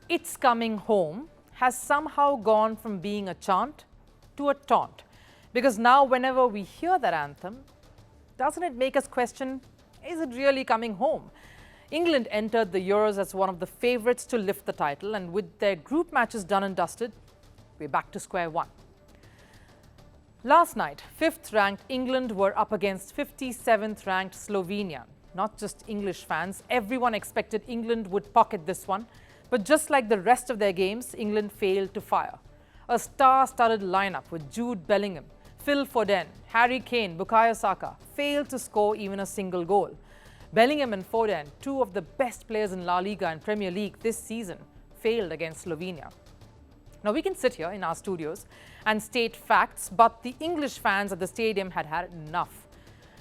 "It's Coming Home" has somehow gone from being a chant to a taunt. Because now whenever we hear that anthem, doesn't it make us question, is it really coming home? England entered the Euros as one of the favourites to lift the title, and with their group matches done and dusted, we're back to square one. Last night, 5th ranked England were up against 57th ranked Slovenia. Not just English fans, everyone expected England would pocket this one. But just like the rest of their games, England failed to fire. A star-studded lineup with Jude Bellingham, Phil Foden, Harry Kane, Bukayo Saka failed to score even a single goal. Bellingham and Foden, two of the best players in La Liga and Premier League this season, failed against Slovenia. Now, we can sit here in our studios and state facts, but the English fans at the stadium had had enough.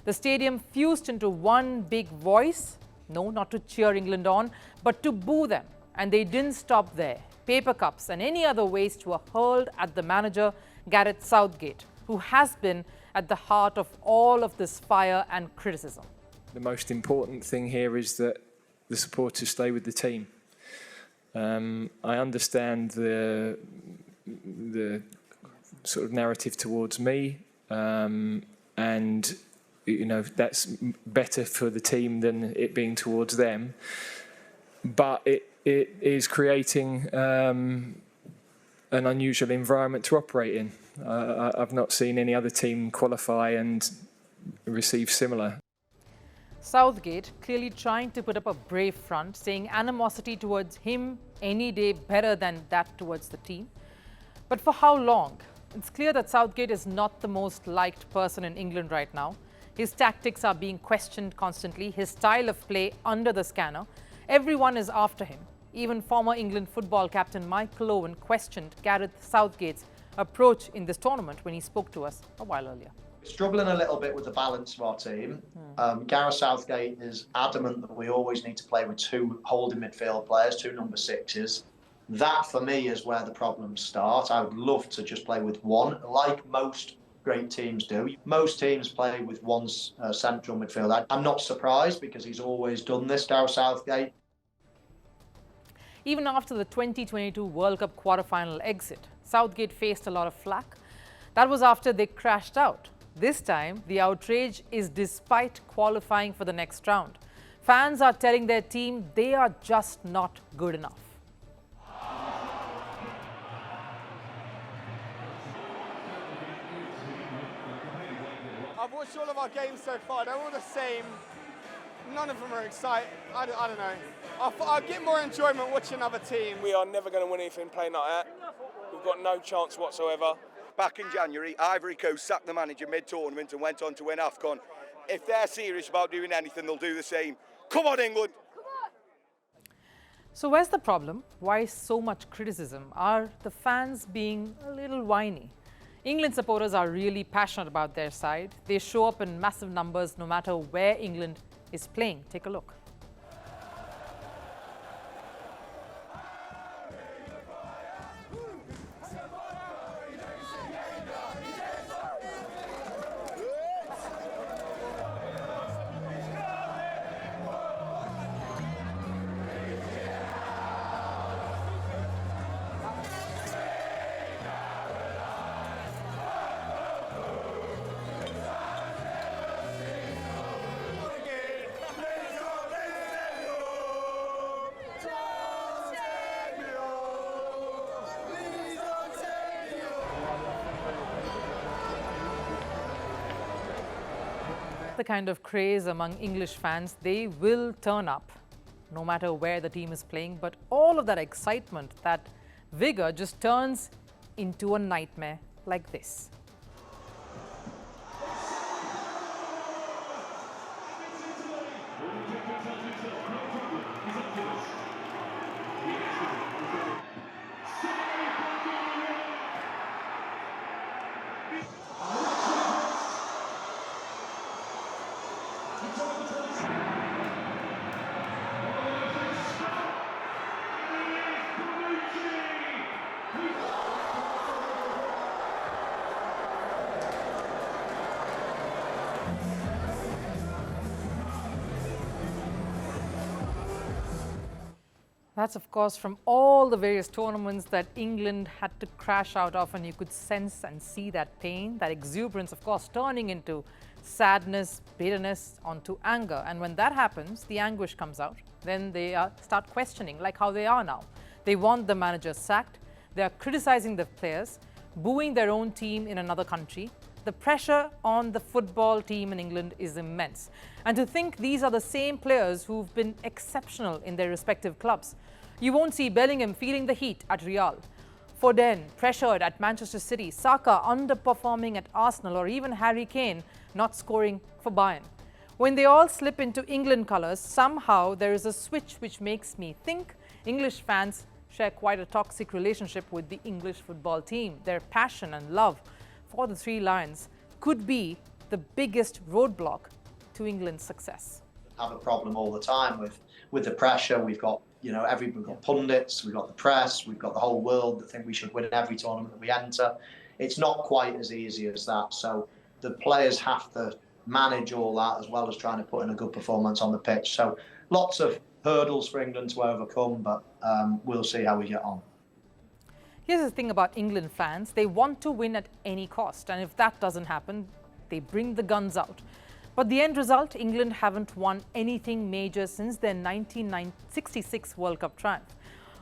The stadium fused into one big voice, no, not to cheer England on, but to boo them. And they didn't stop there. Paper cups and any other waste were hurled at the manager, Gareth Southgate, who has been at the heart of all of this fire and criticism. The most important thing here is that the supporters stay with the team. I understand the sort of narrative towards me, and you know that's better for the team than it being towards them. But it is creating an unusual environment to operate in. I've not seen any other team qualify and receive similar. Southgate clearly trying to put up a brave front, saying animosity towards him any day better than that towards the team. But for how long? It's clear that Southgate is not the most liked person in England right now. His tactics are being questioned constantly, his style of play under the scanner. Everyone is after him. Even former England football captain Michael Owen questioned Gareth Southgate's approach in this tournament when he spoke to us a while earlier. Struggling a little bit with the balance of our team. Gareth Southgate is adamant that we always need to play with two holding midfield players, two number sixes. That, for me, is where the problems start. I would love to just play with one, like most great teams do. Most teams play with one central midfielder. I'm not surprised because he's always done this, Gareth Southgate. Even after the 2022 World Cup quarter-final exit, Southgate faced a lot of flack. That was after they crashed out. This time, the outrage is despite qualifying for the next round. Fans are telling their team they are just not good enough. I've watched all of our games so far. They're all the same. None of them are exciting. I don't know. I'll get more enjoyment watching other teams. We are never going to win anything playing like that. We've got no chance whatsoever. Back in January, Ivory Coast sacked the manager mid-tournament and went on to win AFCON. If they're serious about doing anything, they'll do the same. Come on, England! So where's the problem? Why so much criticism? Are the fans being a little whiny? England supporters are really passionate about their side. They show up in massive numbers no matter where England is playing. Take a look. The kind of craze among English fans, they will turn up no matter where the team is playing. But all of that excitement, that vigor just turns into a nightmare like this. that's of course from all the various tournaments that England had to crash out of, and you could sense and see that pain, that exuberance of course turning into sadness, bitterness, onto anger. And when that happens, the anguish comes out. Then they start questioning, like how they are now. They want the manager sacked, they are criticizing the players, booing their own team in another country. The pressure on the football team in England is immense. And to think these are the same players who've been exceptional in their respective clubs. You won't see Bellingham feeling the heat at Real, Foden pressured at Manchester City, Saka underperforming at Arsenal, or even Harry Kane not scoring for Bayern. When they all slip into England colours, somehow there is a switch which makes me think English fans share quite a toxic relationship with the English football team. Their passion and love for the Three Lions could be the biggest roadblock to England's success. Have a problem all the time with the pressure. We've got, we've got pundits, we've got the press, we've got the whole world that think we should win every tournament that we enter. It's not quite as easy as that. So the players have to manage all that as well as trying to put in a good performance on the pitch. So lots of hurdles for England to overcome, but we'll see how we get on. Here's the thing about England fans. They want to win at any cost. And if that doesn't happen, they bring the guns out. But the end result, England haven't won anything major since their 1966 World Cup triumph.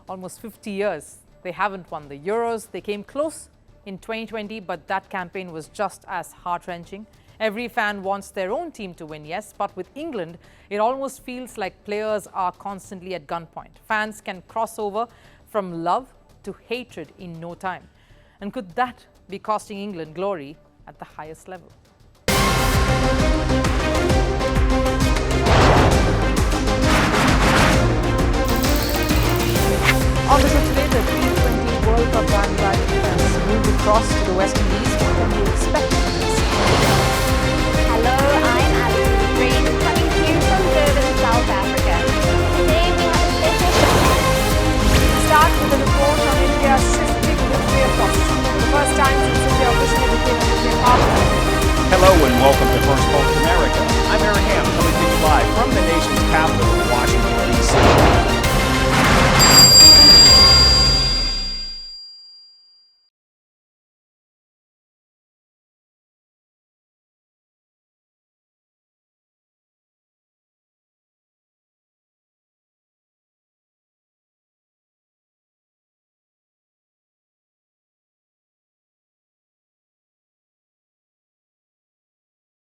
Almost 50 years. They haven't won the Euros. They came close in 2020, but that campaign was just as heart-wrenching. Every fan wants their own team to win, yes, but with England, it almost feels like players are constantly at gunpoint. Fans can cross over from love to hatred in no time. And could that be costing England glory at the highest level? On the show today, the T20 World Cup bandwagon has moved across to the West Indies. What can we expect from this? Hello, I'm Alison Green, coming to you from Durban, South Africa. Today we have a special show. Start with a report on India's shifting nuclear posture. The first time since India officially became a nuclear power. Hello and welcome to Firstpost America. I'm Aaron Ham, coming to you live from the nation's capital,